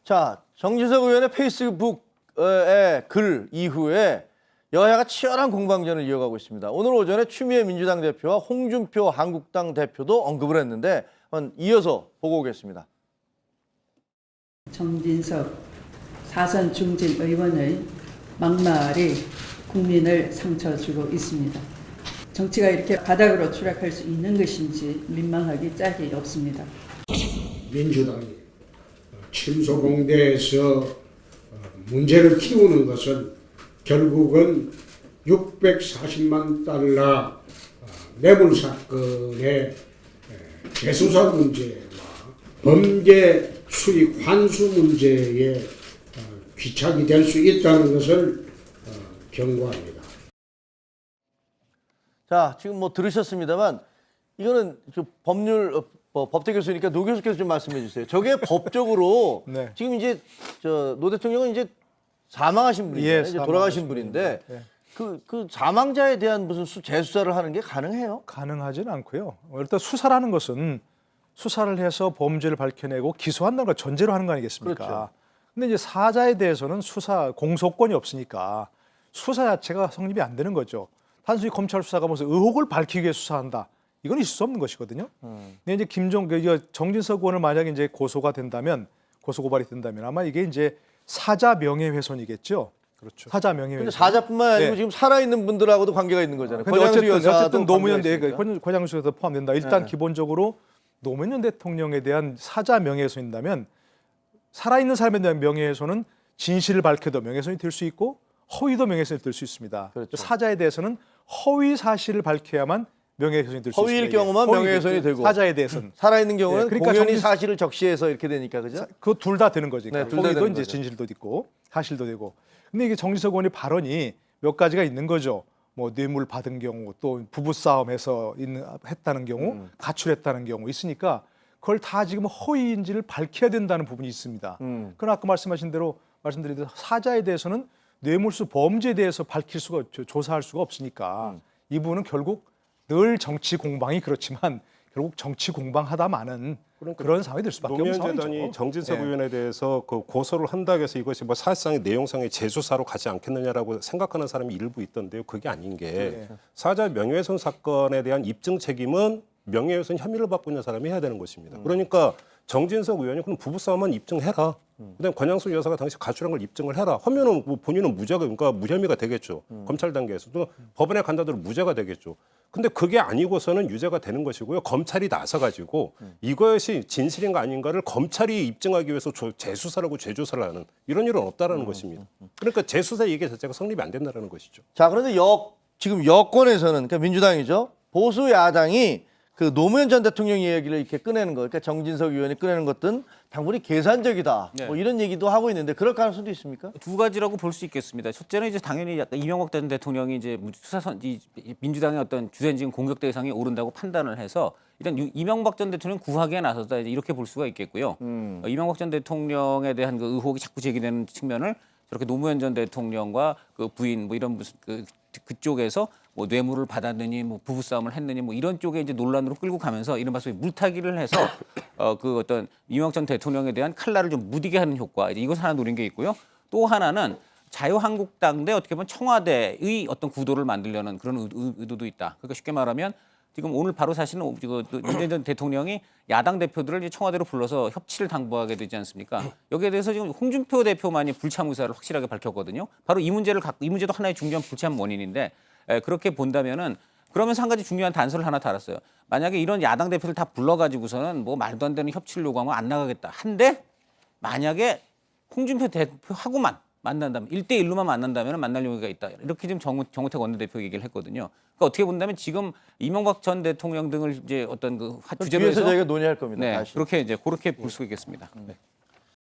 자, 정진석 의원의 페이스북의 글 이후에 여야가 치열한 공방전을 이어가고 있습니다. 오늘 오전에 추미애 민주당 대표와 홍준표 한국당 대표도 언급을 했는데 이어서 보고 오겠습니다. 정진석 4선 중진 의원의 막말이 국민을 상처 주고 있습니다. 정치가 이렇게 바닥으로 추락할 수 있는 것인지 민망하기 짝이 없습니다. 민주당이 침소공대에서 문제를 키우는 것은 결국은 640만 달러 뇌물 사건의 재수사 문제와 범죄 수익 환수 문제에 귀착이 될 수 있다는 것을 경고합니다. 자, 지금 뭐 들으셨습니다만 이거는 법률 법대 교수니까 노 교수께서 좀 말씀해 주세요. 저게 법적으로 네. 지금 이제 노 대통령은 이제 사망하신 분이죠. 예, 이제 돌아가신 분인데 네. 그 사망자에 대한 무슨 재수사를 하는 게 가능해요? 가능하지는 않고요. 일단 수사라는 것은 수사를 해서 범죄를 밝혀내고 기소한다는 걸 전제로 하는 거 아니겠습니까? 그렇죠. 근데 이제 사자에 대해서는 수사 공소권이 없으니까 수사 자체가 성립이 안 되는 거죠. 단순히 검찰 수사가 무슨 의혹을 밝히기 위해 수사한다. 이건 있을 수 없는 것이거든요. 근데 이제 정진석 의원을 만약에 이제 고소가 된다면, 고소 고발이 된다면 아마 이게 이제 사자 명예훼손이겠죠. 그렇죠. 사자 명예훼손. 근데 사자뿐만 아니고 네. 지금 살아있는 분들하고 관계가 있는 거잖아요. 근데 권양수 여사도 어쨌든 노무현 관계가 있으니까. 권양수 여사도 포함된다. 일단 네. 기본적으로 노무현 대통령에 대한 사자 명예훼손인다면 살아있는 사람에 대한 명예훼손은 진실을 밝혀도 명예훼손이 될 수 있고 허위도 명예훼손이 될 수 있습니다. 그렇죠. 사자에 대해서는 허위 사실을 밝혀야만 명예훼손이 될 수 있습니다. 허위일 경우만 명예훼손이 되고 사자에 대해서는 살아있는 경우는 네, 그러니까 공연히 사실을 적시해서 이렇게 되니까 그죠? 그 둘 다 되는 거죠. 네, 그러니까 둘다 허위도 되는 이제 거죠. 진실도 있고 사실도 되고. 근데 이게 정진석 의원의 발언이 몇 가지가 있는 거죠. 뭐 뇌물 받은 경우 또 부부싸움해서 했다는 경우 가출했다는 경우 있으니까 그걸 다 지금 허위인지를 밝혀야 된다는 부분이 있습니다. 그러나 아까 말씀하신 대로 말씀드린 사자에 대해서는 뇌물수 범죄에 대해서 밝힐 수가 조사할 수가 없으니까 이 부분은 결국 늘 정치 공방이 그렇지만 결국 정치 공방하다마는 그런 상황이 될 수밖에 없는 노무현 상황이죠. 재단이 정진석 네. 의원에 대해서 그 고소를 한다고 해서 이것이 뭐 사실상의 내용상의 재수사로 가지 않겠느냐라고 생각하는 사람이 일부 있던데요. 그게 아닌 게 네. 사자 명예훼손 사건에 대한 입증 책임은 명예훼손 혐의를 받고 있는 사람이 해야 되는 것입니다. 그러니까 정진석 의원이 그럼 부부싸움만 입증해라. 그다음에 권양수 여사가 당시 가출한 걸 입증을 해라. 하면은 뭐 본인은 무죄가 그러니까 무혐의가 되겠죠. 검찰 단계에서 또 법원에 간다더라도 무죄가 되겠죠. 근데 그게 아니고서는 유죄가 되는 것이고요. 검찰이 나서 가지고 이것이 진실인가 아닌가를 검찰이 입증하기 위해서 재수사를 하고 재조사를 하는 이런 일은 없다라는 것입니다. 그러니까 재수사 얘기 자체가 성립이 안 된다라는 것이죠. 자, 그런데 지금 여권에서는 그러니까 민주당이죠. 보수 야당이 그 노무현 전 대통령 이야기를 이렇게 꺼내는 거, 그러니까 정진석 의원이 꺼내는 것들은 당분이 계산적이다. 네. 뭐 이런 얘기도 하고 있는데 그럴 가능성도 있습니까? 두 가지라고 볼 수 있겠습니다. 첫째는 이제 당연히 약간 이명박 전 대통령이 이제 수사선 민주당의 어떤 주된 지금 공격 대상이 오른다고 판단을 해서 일단 이명박 전 대통령 구하기에 나섰다 이제 이렇게 볼 수가 있겠고요. 이명박 전 대통령에 대한 그 의혹이 자꾸 제기되는 측면을 저렇게 노무현 전 대통령과 그 부인 뭐 이런 무슨 그쪽에서 뭐 뇌물을 받았느니 뭐 부부싸움을 했느니 뭐 이런 쪽에 이제 논란으로 끌고 가면서 이른바 소위 물타기를 해서 그 어떤 이명박 전 대통령에 대한 칼날을 좀 무디게 하는 효과 이제 이것 하나 노린 게 있고요. 또 하나는 자유한국당 대 어떻게 보면 청와대의 어떤 구도를 만들려는 그런 의도도 있다. 그러니까 쉽게 말하면 지금 오늘 바로 사실은 문재인 전 대통령이 야당 대표들을 이제 청와대로 불러서 협치를 당부하게 되지 않습니까? 여기에 대해서 지금 홍준표 대표만이 불참 의사를 확실하게 밝혔거든요. 바로 이 문제도 하나의 중요한 불참 원인인데 그렇게 본다면은 그러면서 한 가지 중요한 단서를 하나 달았어요. 만약에 이런 야당 대표들 다 불러가지고서는 뭐 말도 안 되는 협치를 요구하면 안 나가겠다. 한데 만약에 홍준표 대표하고만 만난다면 1대1로만 만난다면 만날 용의가 있다. 이렇게 지금 정우택 원내대표 얘기를 했거든요. 그러니까 어떻게 본다면 지금 이명박 전 대통령 등을 이제 어떤 그 주제로 뒤에서 해서 저희가 논의할 겁니다. 네, 다시. 그렇게 볼 수 있겠습니다. 네.